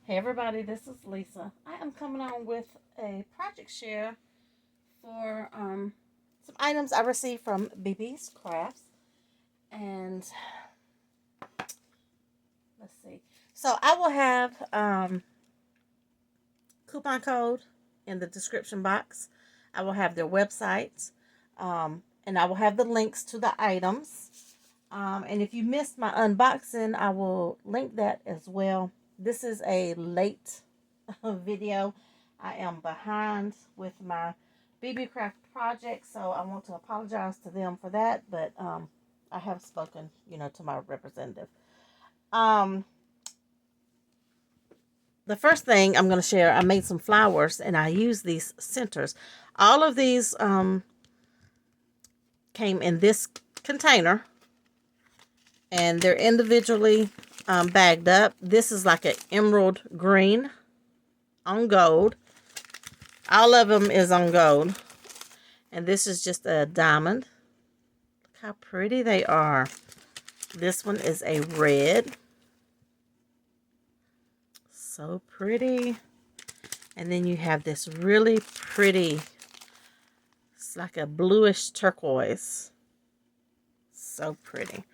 Hey everybody, this is Lisa. I am coming on with a project share for some items I received from Beebeecraft. And let's see. So I will have coupon code in the description box. I will have their websites. And I will have the links to the items. And if you missed my unboxing, I will link that as well. This is a late video. I am behind with my Beebeecraft project, so I want to apologize to them for that, but I have spoken, to my representative. Um, the first thing I'm going to share, I made some flowers and I used these centers. All of these came in this container and they're individually bagged up. This is like an emerald green on gold. All of them is on gold. And this is just a diamond. Look how pretty they are. This one is a red. So pretty. And then you have this really pretty, it's like a bluish turquoise. So pretty.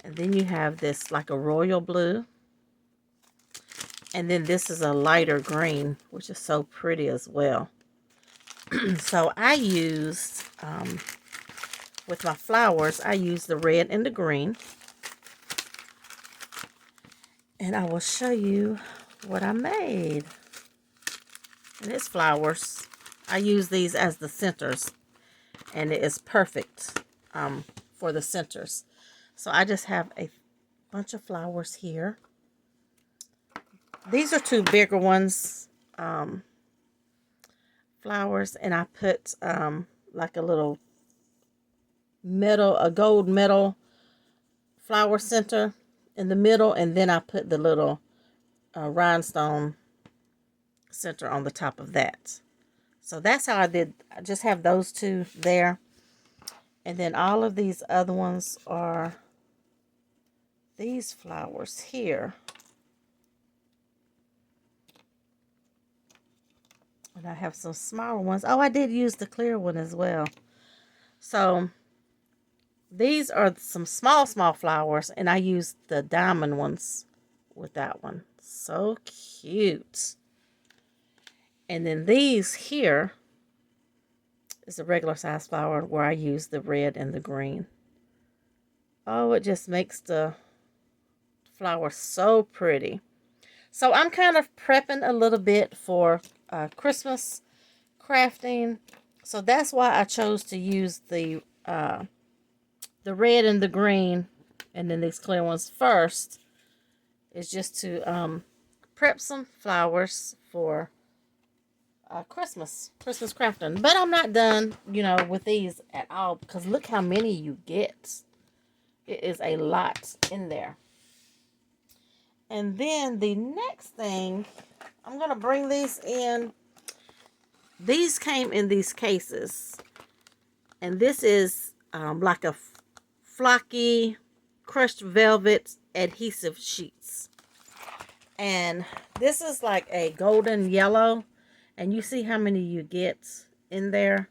And then you have this like a royal blue. And then this is a lighter green, which is so pretty as well. So I used, with my flowers, I used the red and the green. And I will show you what I made. And it's flowers. I use these as the centers. And it is perfect for the centers. So I just have a bunch of flowers here. These are two bigger ones. Flowers. And I put like a little metal, a gold metal flower center in the middle. And then I put the little rhinestone center on the top of that. So that's how I did. I just have those two there. And then all of these other ones are these flowers here. And I have some smaller ones. Oh, I did use the clear one as well. So these are some small flowers. And I used the diamond ones with that one. So cute. And then these here is a regular size flower where I use the red and the green. Oh, it just makes the flower so pretty. So I'm kind of prepping a little bit for Christmas crafting. So that's why I chose to use the red and the green and then these clear ones first. Is just to prep some flowers for Christmas crafting. But I'm not done, with these at all because look how many you get. It is a lot in there. And then the next thing, I'm going to bring these in. These came in these cases. And this is like a flocky crushed velvet adhesive sheets. And this is like a golden yellow. And you see how many you get in there.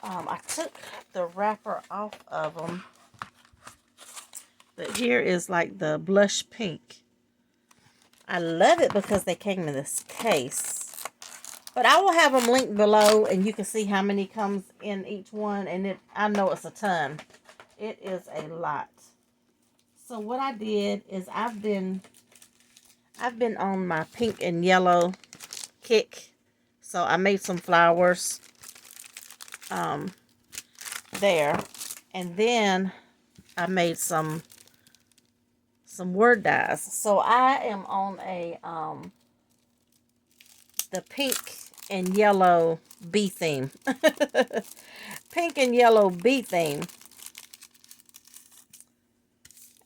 I took the wrapper off of them. But here is like the blush pink. I love it because they came in this case. But I will have them linked below and you can see how many comes in each one. And I know it's a ton. It is a lot. So what I did is I've been on my pink and yellow kick. So I made some flowers there. And then I made some word dies. So I am on a the pink and yellow bee theme. Pink and yellow bee theme.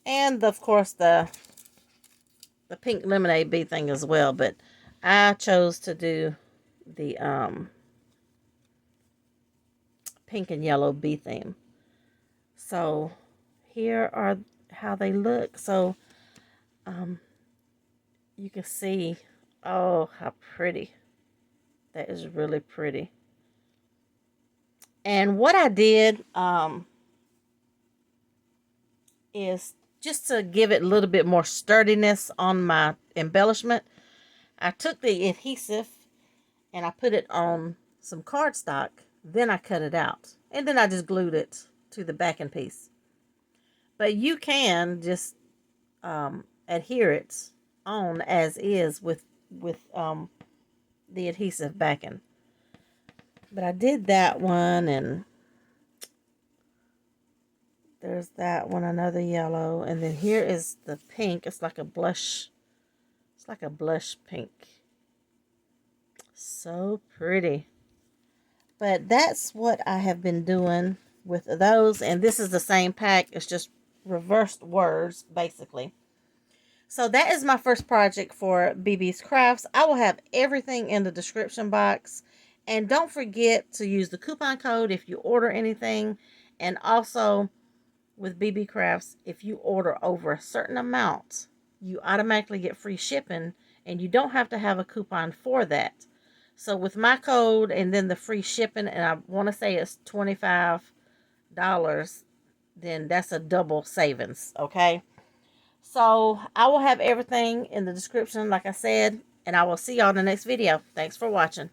And of course the pink lemonade bee thing as well, but I chose to do the pink and yellow bee theme. So here are how they look. So you can see, oh, how pretty. That is really pretty. And what I did is just to give it a little bit more sturdiness on my embellishment. I took the adhesive and I put it on some cardstock. Then I cut it out. And then I just glued it to the backing piece. But you can just adhere it on as is with the adhesive backing. But I did that one, and there's that one, another yellow, and then here is the pink. It's like a blush. It's like a blush pink. So pretty. But that's what I have been doing with those, and this is the same pack. It's just reversed words, basically. So that is my first project for BB's Crafts. I will have everything in the description box. And don't forget to use the coupon code if you order anything. And also with BB Crafts, if you order over a certain amount, you automatically get free shipping. And you don't have to have a coupon for that. So with my code and then the free shipping, and I want to say it's $25, then that's a double savings, okay? So I will have everything in the description, like I said, and I will see y'all in the next video. Thanks for watching.